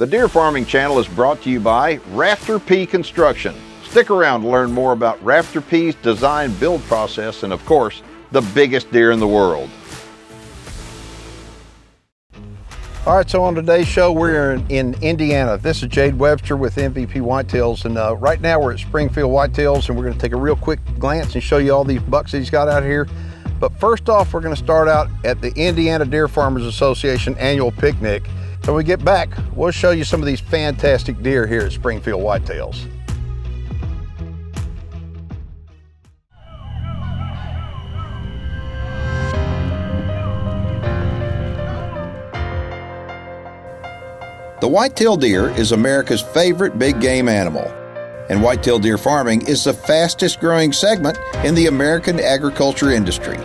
The Deer Farming Channel is brought to you by Rafter P Construction. Stick around to learn more about Rafter P's design build process and, of course, the biggest deer in the world. All right, so on today's show, we're in Indiana. This is Jade Webster with MVP Whitetails, and right now we're at Springfield Whitetails, and we're gonna take a real quick glance and show you all these bucks that he's got out here. But first off, we're gonna start out at the Indiana Deer Farmers Association annual picnic. So when we get back, we'll show you some of these fantastic deer here at Springfield Whitetails. The whitetail deer is America's favorite big game animal, and whitetail deer farming is the fastest growing segment in the American agriculture industry.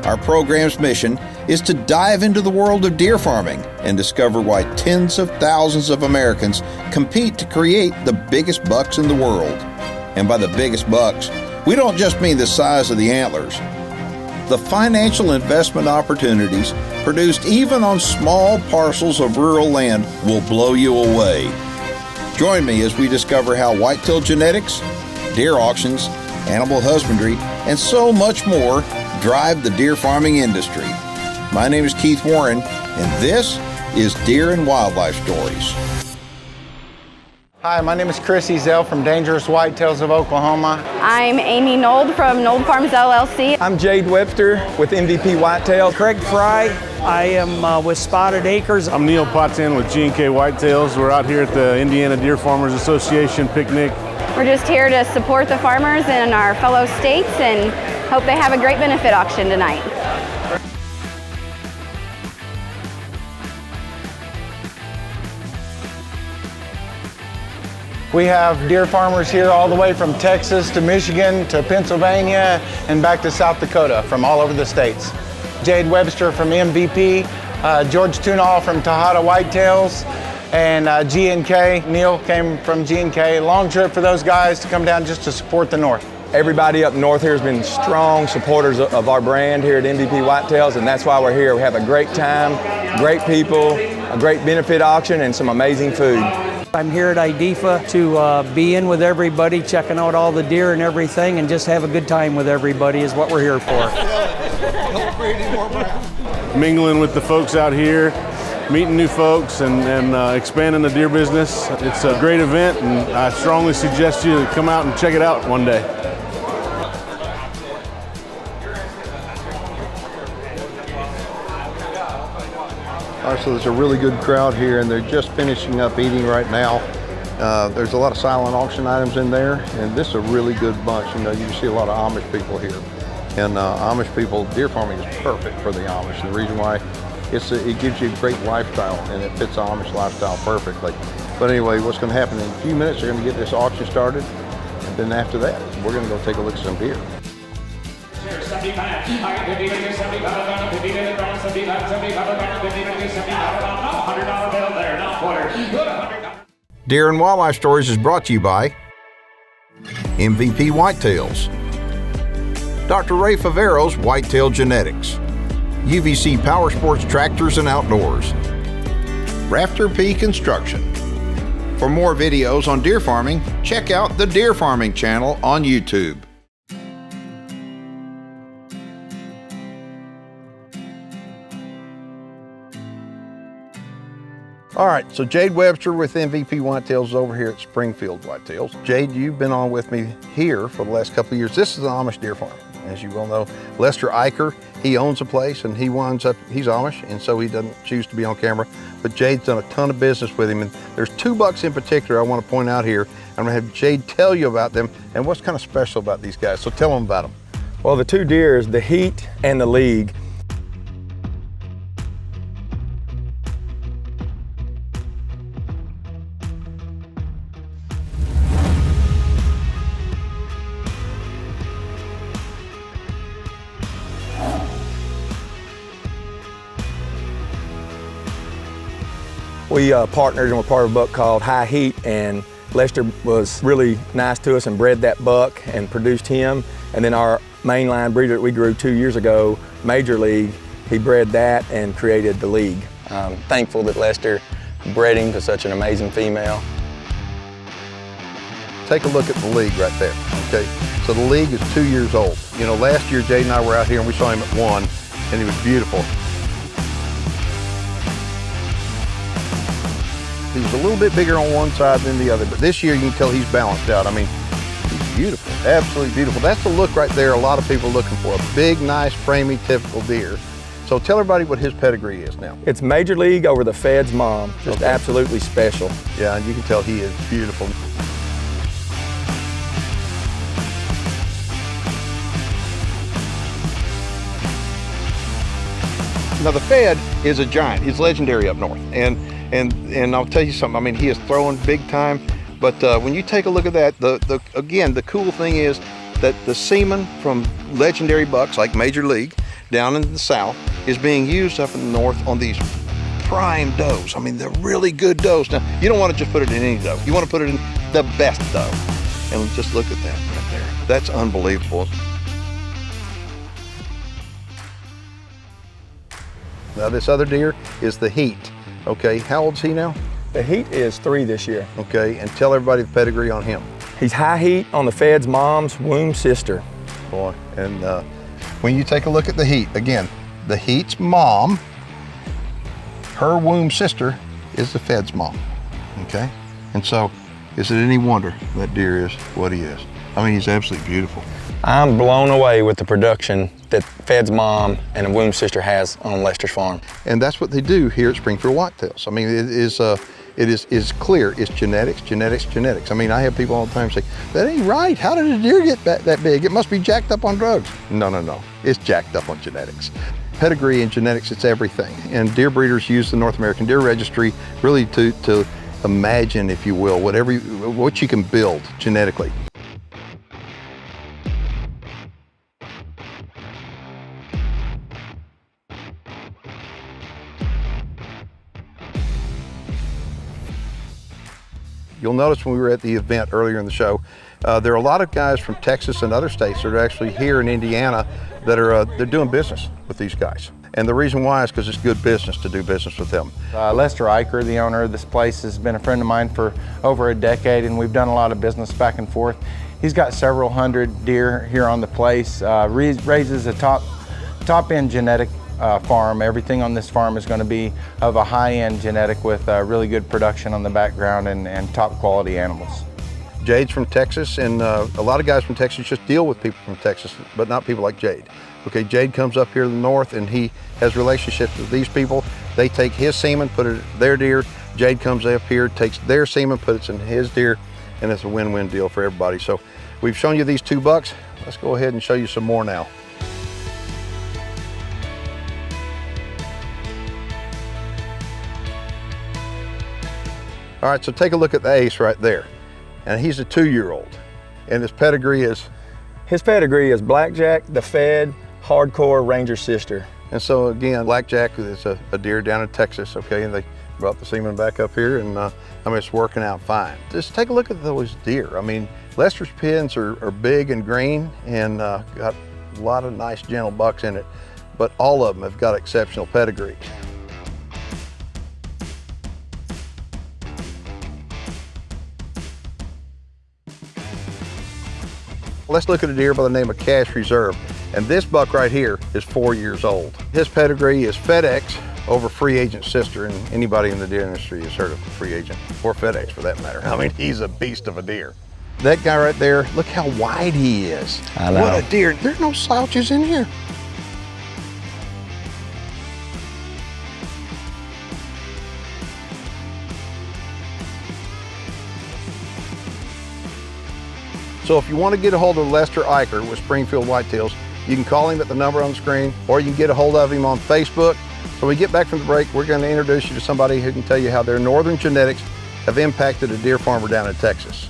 Our program's mission is to dive into the world of deer farming and discover why tens of thousands of Americans compete to create the biggest bucks in the world. And by the biggest bucks, we don't just mean the size of the antlers. The financial investment opportunities produced even on small parcels of rural land will blow you away. Join me as we discover how whitetail genetics, deer auctions, animal husbandry, and so much more drive the deer farming industry. My name is Keith Warren, and this is Deer and Wildlife Stories. Hi, my name is Chris Ezel from Dangerous Whitetails of Oklahoma. I'm Amy Nold from Nold Farms LLC. I'm Jade Webster with MVP Whitetail. Craig Fry, I am with Spotted Acres. I'm Neil Potin with G&K Whitetails. We're out here at the Indiana Deer Farmers Association picnic. We're just here to support the farmers in our fellow states and hope they have a great benefit auction tonight. We have deer farmers here all the way from Texas to Michigan to Pennsylvania and back to South Dakota from all over the states. Jade Webster from MVP, George Tunall from Tejada Whitetails, and G&K. Neil came from G&K. Long trip for those guys to come down just to support the North. Everybody up north here has been strong supporters of our brand here at MVP Whitetails, and that's why we're here. We have a great time, great people, a great benefit auction, and some amazing food. I'm here at IDFA to be in with everybody, checking out all the deer and everything, and just have a good time with everybody is what we're here for. Mingling with the folks out here, meeting new folks, and expanding the deer business. It's a great event, and I strongly suggest you to come out and check it out one day. All right, so there's a really good crowd here, and they're just finishing up eating right now. There's a lot of silent auction items in there, and this is a really good bunch. You know, you see a lot of Amish people here. And Amish people, deer farming is perfect for the Amish. And the reason why, it gives you a great lifestyle, and it fits the Amish lifestyle perfectly. But anyway, what's gonna happen in a few minutes, they're gonna get this auction started, and then after that, we're gonna go take a look at some deer. Deer and Wildlife Stories is brought to you by MVP Whitetails, Dr. Ray Favero's Whitetail Genetics, UVC Power Sports Tractors and Outdoors, Rafter P Construction. For more videos on deer farming, check out the Deer Farming Channel on YouTube. All right, so Jade Webster with MVP Whitetails is over here at Springfield Whitetails. Jade, you've been on with me here for the last couple of years. This is an Amish deer farm. As you well know, Lester Eicher, he owns a place and he's Amish, and so he doesn't choose to be on camera. But Jade's done a ton of business with him, and there's two bucks in particular I want to point out here. I'm gonna have Jade tell you about them and what's kind of special about these guys. So tell them about them. Well, the two deer is the Heat and the League. We partnered and were part of a buck called High Heat, and Lester was really nice to us and bred that buck and produced him. And then our mainline breeder that we grew 2 years ago, Major League, he bred that and created the League. I'm thankful that Lester bred him to such an amazing female. Take a look at the league right there, okay? So the league is 2 years old. You know, last year Jade and I were out here and we saw him at 1, and he was beautiful. He's a little bit bigger on one side than the other, but this year you can tell he's balanced out. I mean, he's beautiful, absolutely beautiful. That's the look right there a lot of people are looking for, a big, nice, framey, typical deer. So tell everybody what his pedigree is now. It's Major League over the Fed's mom, just absolutely special. Yeah, and you can tell he is beautiful. Now the Fed is a giant. He's legendary up north, and I'll tell you something. I mean, he is throwing big time. But when you take a look at that, again, the cool thing is that the semen from legendary bucks like Major League down in the south is being used up in the north on these prime does. I mean, they're really good does. Now, you don't want to just put it in any doe. You want to put it in the best doe. And just look at that right there. That's unbelievable. Now this other deer is the Heat. Okay, how old's he now? The Heat is 3 this year. Okay, and tell everybody the pedigree on him. He's high heat on the Fed's mom's womb sister. Boy, and when you take a look at the Heat, again, the Heat's mom, her womb sister is the Fed's mom, okay? And so, is it any wonder that deer is what he is? I mean, he's absolutely beautiful. I'm blown away with the production that Fed's mom and a womb sister has on Lester's farm. And that's what they do here at Springfield Whitetails. I mean, it is clear. It's genetics, genetics, genetics. I mean, I have people all the time say, that ain't right. How did a deer get that big? It must be jacked up on drugs. No, no, no. It's jacked up on genetics. Pedigree and genetics, it's everything. And deer breeders use the North American Deer Registry really to imagine, if you will, what you can build genetically. You'll notice when we were at the event earlier in the show, there are a lot of guys from Texas and other states that are actually here in Indiana that are they're doing business with these guys. And the reason why is because it's good business to do business with them. Lester Eicher, the owner of this place, has been a friend of mine for over a decade, and we've done a lot of business back and forth. He's got several hundred deer here on the place, raises a top-end genetic farm. Everything on this farm is going to be of a high-end genetic with really good production on the background and top quality animals. Jade's from Texas, and a lot of guys from Texas just deal with people from Texas, but not people like Jade. Okay, Jade comes up here to the north and he has relationships with these people. They take his semen, put it in their deer. Jade comes up here, takes their semen, puts it in his deer, and it's a win-win deal for everybody. So we've shown you these 2 bucks. Let's go ahead and show you some more now. All right, so take a look at the ace right there. And he's a 2-year-old. And his pedigree is? His pedigree is Blackjack, the Fed, hardcore Ranger sister. And so again, Blackjack is a deer down in Texas, okay? And they brought the semen back up here, and I mean, it's working out fine. Just take a look at those deer. I mean, Lester's pins are big and green and got a lot of nice gentle bucks in it, but all of them have got exceptional pedigrees. Let's look at a deer by the name of Cash Reserve. And this buck right here is 4 years old. His pedigree is FedEx over Free Agent sister, and anybody in the deer industry has heard of Free Agent, or FedEx for that matter. I mean, he's a beast of a deer. That guy right there, look how wide he is. I know. What a deer. There's no slouches in here. So if you want to get a hold of Lester Eicher with Springfield Whitetails, you can call him at the number on the screen, or you can get a hold of him on Facebook. So when we get back from the break, we're going to introduce you to somebody who can tell you how their northern genetics have impacted a deer farmer down in Texas.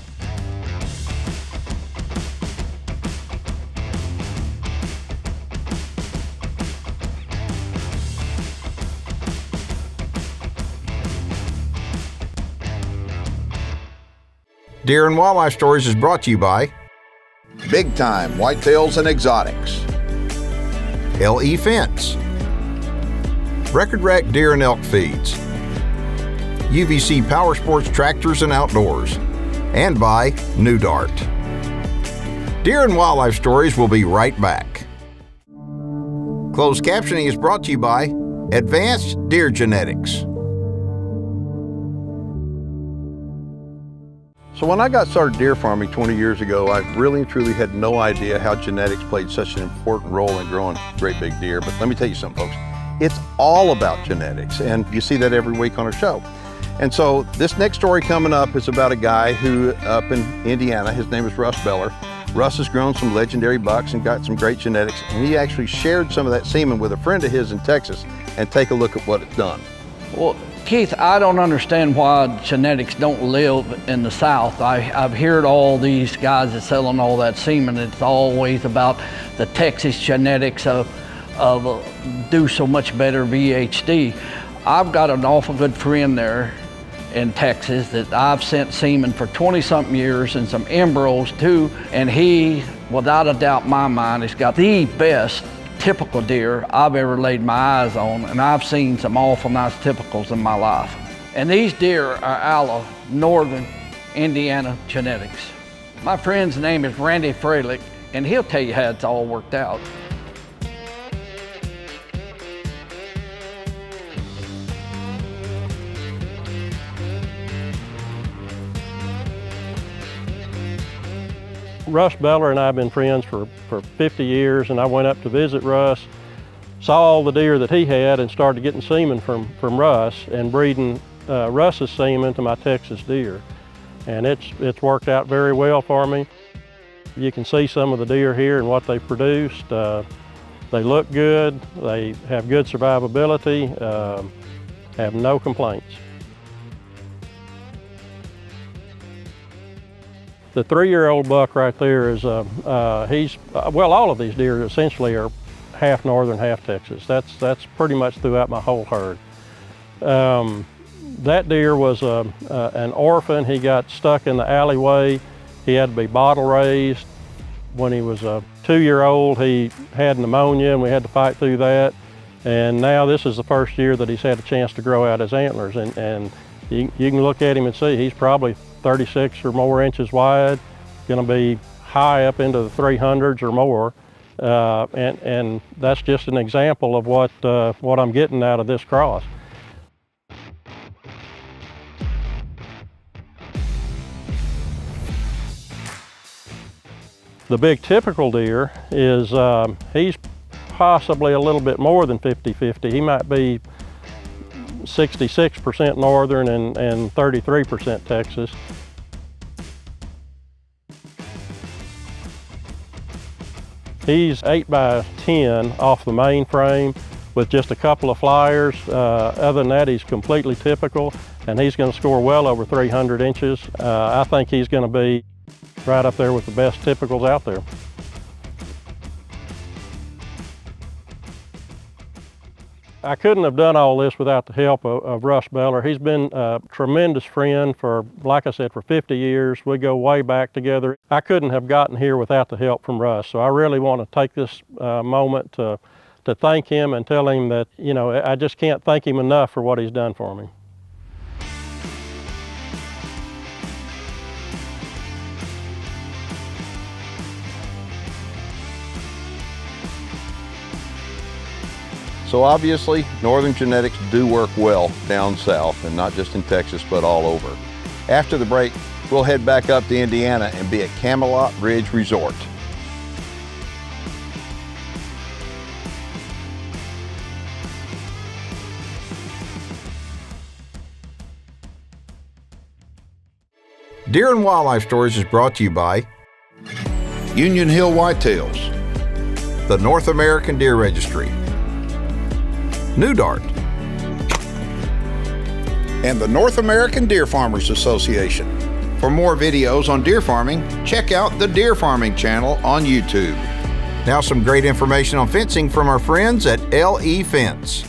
Deer and Wildlife Stories is brought to you by Big Time Whitetails and Exotics, LE Fence, Record Rack Deer and Elk Feeds, UVC Power Sports Tractors and Outdoors, and by New Dart. Deer and Wildlife Stories will be right back. Closed captioning is brought to you by Advanced Deer Genetics. So when I got started deer farming 20 years ago, I really and truly had no idea how genetics played such an important role in growing great big deer. But let me tell you something, folks. It's all about genetics, and you see that every week on our show. And so this next story coming up is about a guy who up in Indiana, his name is Russ Beller. Russ has grown some legendary bucks and got some great genetics, and he actually shared some of that semen with a friend of his in Texas, and take a look at what it's done. Well, Keith, I don't understand why genetics don't live in the South. I've heard all these guys that selling all that semen. It's always about the Texas genetics of do so much better VHD. I've got an awful good friend there in Texas that I've sent semen for 20-something years and some embryos too, and he, without a doubt in my mind, has got the best typical deer I've ever laid my eyes on, and I've seen some awful nice typicals in my life. And these deer are out of northern Indiana genetics. My friend's name is Randy Freilich, and he'll tell you how it's all worked out. Russ Beller and I have been friends for 50 years, and I went up to visit Russ, saw all the deer that he had, and started getting semen from Russ and breeding Russ's semen to my Texas deer. And it's worked out very well for me. You can see some of the deer here and what they've produced. They look good, they have good survivability, have no complaints. The 3-year-old buck right there is, well, all of these deer essentially are half northern, half Texas. That's pretty much throughout my whole herd. That deer was an orphan. He got stuck in the alleyway. He had to be bottle raised. When he was a 2-year-old, he had pneumonia, and we had to fight through that. And now this is the first year that he's had a chance to grow out his antlers. And you can look at him and see he's probably 36 or more inches wide, going to be high up into the 300s or more, and that's just an example of what I'm getting out of this cross. The big typical deer is he's possibly a little bit more than 50-50. He might be 66% northern and 33% Texas. He's 8x10 off the main frame with just a couple of flyers. Other than that, he's completely typical, and he's going to score well over 300 inches. I think he's going to be right up there with the best typicals out there. I couldn't have done all this without the help of Russ Beller. He's been a tremendous friend for, like I said, for 50 years. We go way back together. I couldn't have gotten here without the help from Russ. So I really want to take this moment to thank him and tell him that, you know, I just can't thank him enough for what he's done for me. So obviously, northern genetics do work well down south, and not just in Texas, but all over. After the break, we'll head back up to Indiana and be at Camelot Ridge Resort. Deer and Wildlife Stories is brought to you by Union Hill Whitetails, the North American Deer Registry, New Dart, and the North American Deer Farmers Association. For more videos on deer farming, check out the Deer Farming channel on YouTube. Now some great information on fencing from our friends at LE Fence.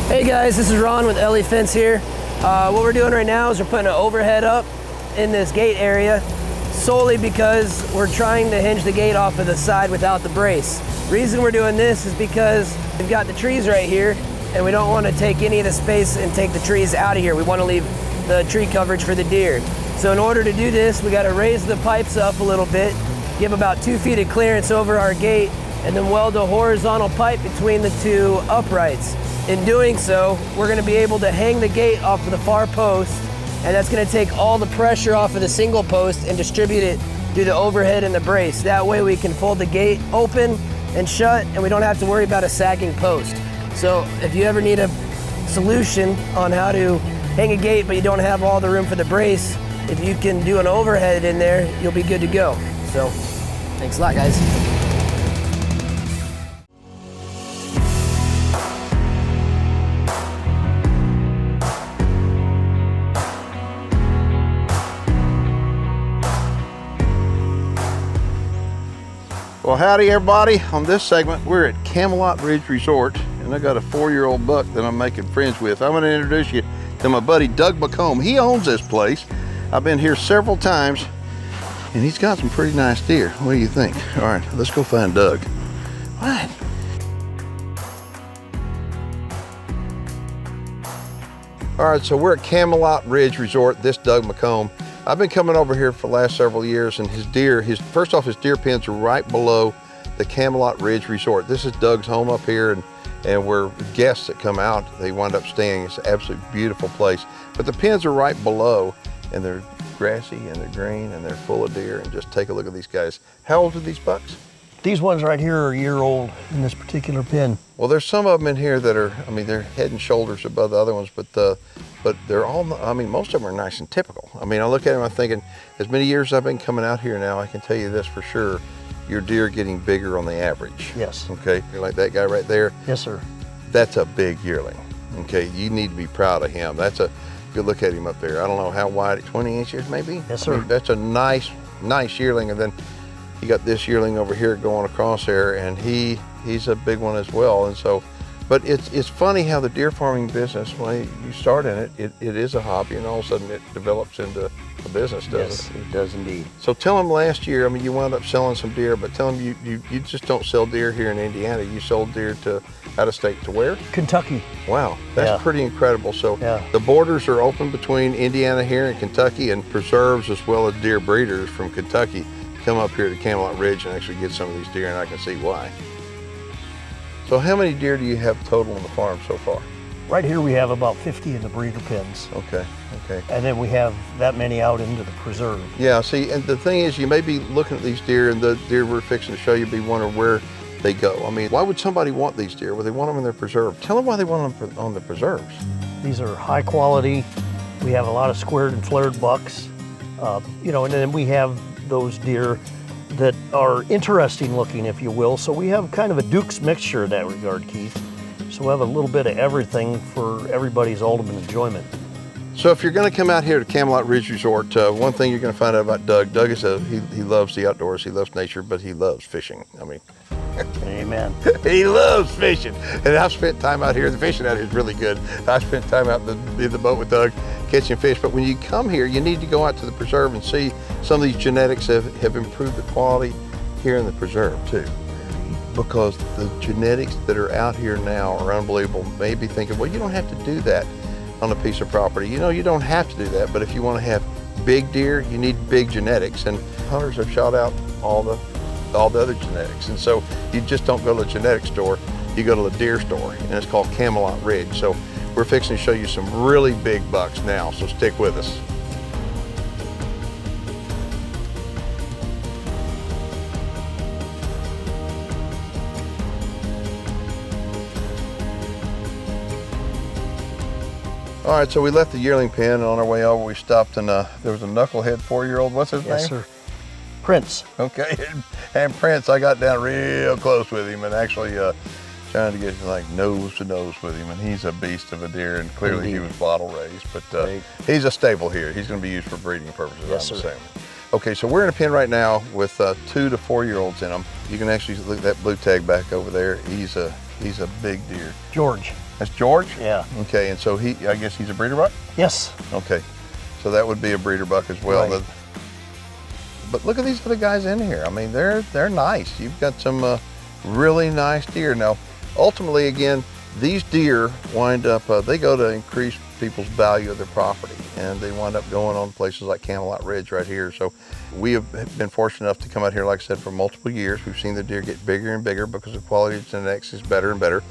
Hey guys, this is Ron with LE Fence here. What we're doing right now is we're putting an overhead up in this gate area solely because we're trying to hinge the gate off of the side without the brace. Reason we're doing this is because we've got the trees right here, and we don't want to take any of the space and take the trees out of here. We want to leave the tree coverage for the deer. So in order to do this, we got to raise the pipes up a little bit, give about 2 feet of clearance over our gate, and then weld a horizontal pipe between the two uprights. In doing so, we're going to be able to hang the gate off of the far post, and that's going to take all the pressure off of the single post and distribute it through the overhead and the brace. That way we can fold the gate open and shut, and we don't have to worry about a sagging post. So if you ever need a solution on how to hang a gate but you don't have all the room for the brace, if you can do an overhead in there, you'll be good to go. So thanks a lot, guys. Well, howdy everybody. On this segment, we're at Camelot Ridge Resort, and I got a 4-year-old buck that I'm making friends with. I'm gonna introduce you to my buddy, Doug McComb. He owns this place. I've been here several times, and he's got some pretty nice deer. What do you think? All right, let's go find Doug. What? All right, so we're at Camelot Ridge Resort. This Doug McComb. I've been coming over here for the last several years, and his deer pens are right below the Camelot Ridge Resort. This is Doug's home up here, and where guests that come out, they wind up staying. It's an absolutely beautiful place. But the pens are right below, and they're grassy, and they're green, and they're full of deer. And just take a look at these guys. How old are these bucks? These ones right here are a year old in this particular pen. Well, there's some of them in here that are, I mean, they're head and shoulders above the other ones, but they're all, I mean, most of them are nice and typical. I mean, I look at them, I'm thinking, as many years I've been coming out here now, I can tell you this for sure, your deer are getting bigger on the average. Yes. Okay, like that guy right there. Yes, sir. That's a big yearling. Okay, you need to be proud of him. That's a, good look at him up there. I don't know how wide, 20 inches maybe? Yes, sir. I mean, that's a nice yearling. And then you got this yearling over here going across there, and he's a big one as well. And so, but it's funny how the deer farming business, when you start in it is a hobby, and all of a sudden it develops into a business, doesn't it? Yes, it does indeed. So tell them last year, I mean, you wound up selling some deer, but tell them you just don't sell deer here in Indiana. You sold deer to out of state, to where? Kentucky. Wow, that's pretty incredible. So the borders are open between Indiana here and Kentucky, and preserves as well as deer breeders from Kentucky come up here to Camelot Ridge and actually get some of these deer, and I can see why. So how many deer do you have total on the farm so far? Right here we have about 50 in the breeder pens. Okay. And then we have that many out into the preserve. Yeah, see, and the thing is, you may be looking at these deer, and the deer we're fixing to show you, be wondering where they go. I mean, why would somebody want these deer? Well, they want them in their preserve. Tell them why they want them on the preserves. These are high quality. We have a lot of squared and flared bucks. You know, and then we have those deer that are interesting looking, if you will. So we have kind of a Duke's mixture in that regard, Keith. So we have a little bit of everything for everybody's ultimate enjoyment. So if you're going to come out here to Camelot Ridge Resort, one thing you're going to find out about Doug is he loves the outdoors, he loves nature, but he loves fishing. I mean, amen. He loves fishing. And I've spent time out here. The fishing out here is really good. I spent time out in the boat with Doug catching fish. But when you come here, you need to go out to the preserve and see some of these genetics have improved the quality here in the preserve too. Because the genetics that are out here now are unbelievable. Maybe thinking, well, you don't have to do that on a piece of property. You know, you don't have to do that, but if you want to have big deer, you need big genetics. And hunters have shot out all the other genetics. And so you just don't go to the genetic store, you go to the deer store, and it's called Camelot Ridge. So we're fixing to show you some really big bucks now, so stick with us. All right, so we left the yearling pen, and on our way over we stopped, and there was a knucklehead 4-year-old. What's his name? Yes, sir. Prince. Okay, and Prince, I got down real close with him, and actually trying to get like nose to nose with him, and he's a beast of a deer, and clearly he was bottle raised, but he's a stable here. He's going to be used for breeding purposes. Yes, I'm sir. assuming. Okay, so we're in a pen right now with 2 to 4-year-olds in them. You can actually look at that blue tag back over there. He's a big deer. George. That's George? Yeah. Okay, and so I guess he's a breeder buck? Yes. Okay, so that would be a breeder buck as well. Right. But look at these other guys in here. I mean, they're nice. You've got some really nice deer. Now, ultimately, again, These deer wind up, they go to increase people's value of their property, and they wind up going on places like Camelot Ridge right here. So we have been fortunate enough to come out here, like I said, for multiple years. We've seen the deer get bigger and bigger because the quality of genetics is better and better.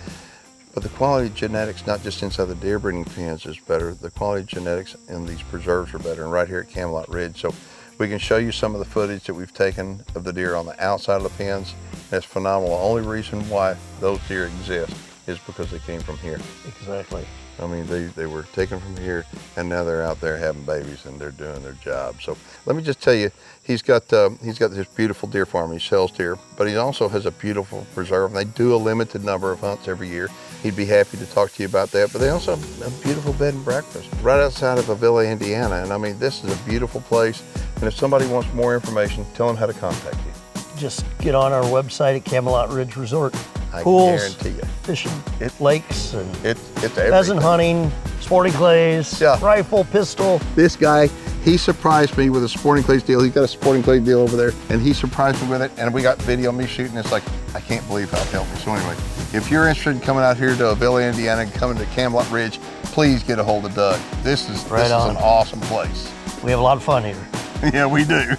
But the quality of genetics, not just inside the deer breeding pens, is better. The quality of genetics in these preserves are better, and right here at Camelot Ridge. So we can show you some of the footage that we've taken of the deer on the outside of the pens. That's phenomenal. The only reason why those deer exist is because they came from here. Exactly. I mean, they were taken from here, and now they're out there having babies, and they're doing their job. So let me just tell you, he's got this beautiful deer farm. He sells deer, but he also has a beautiful preserve, and they do a limited number of hunts every year. He'd be happy to talk to you about that. But they also have a beautiful bed and breakfast right outside of Avila, Indiana. And I mean, this is a beautiful place. And if somebody wants more information, tell them how to contact you. Just get on our website at Camelot Ridge Resort. I Pools, guarantee you. fishing, lakes, and It's pheasant hunting, sporting clays, rifle, pistol. This guy, he surprised me with a sporting clays deal. He's got a sporting clays deal over there, and he surprised me with it. And we got video of me shooting. It's like, I can't believe how it helped me. So anyway, if you're interested in coming out here to Avila, Indiana, and coming to Camelot Ridge, please get a hold of Doug. This is an awesome place. We have a lot of fun here. Yeah, we do.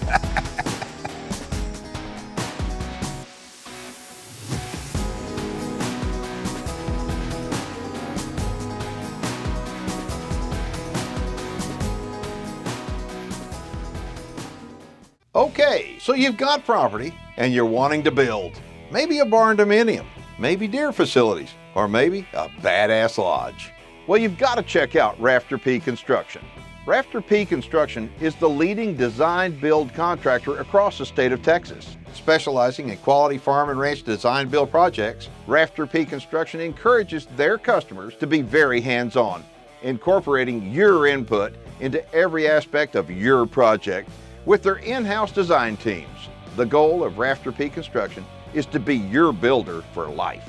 Okay, so you've got property and you're wanting to build. Maybe a barn dominium, maybe deer facilities, or maybe a badass lodge. Well, you've got to check out Rafter P Construction. Rafter P Construction is the leading design build contractor across the state of Texas. Specializing in quality farm and ranch design build projects, Rafter P Construction encourages their customers to be very hands-on, incorporating your input into every aspect of your project. With their in-house design teams, the goal of Rafter P Construction is to be your builder for life.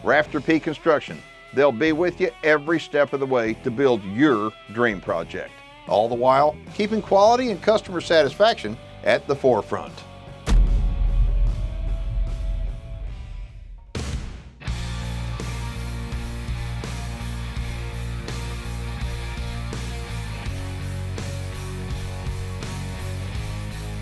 Rafter P Construction, they'll be with you every step of the way to build your dream project. All the while, keeping quality and customer satisfaction at the forefront.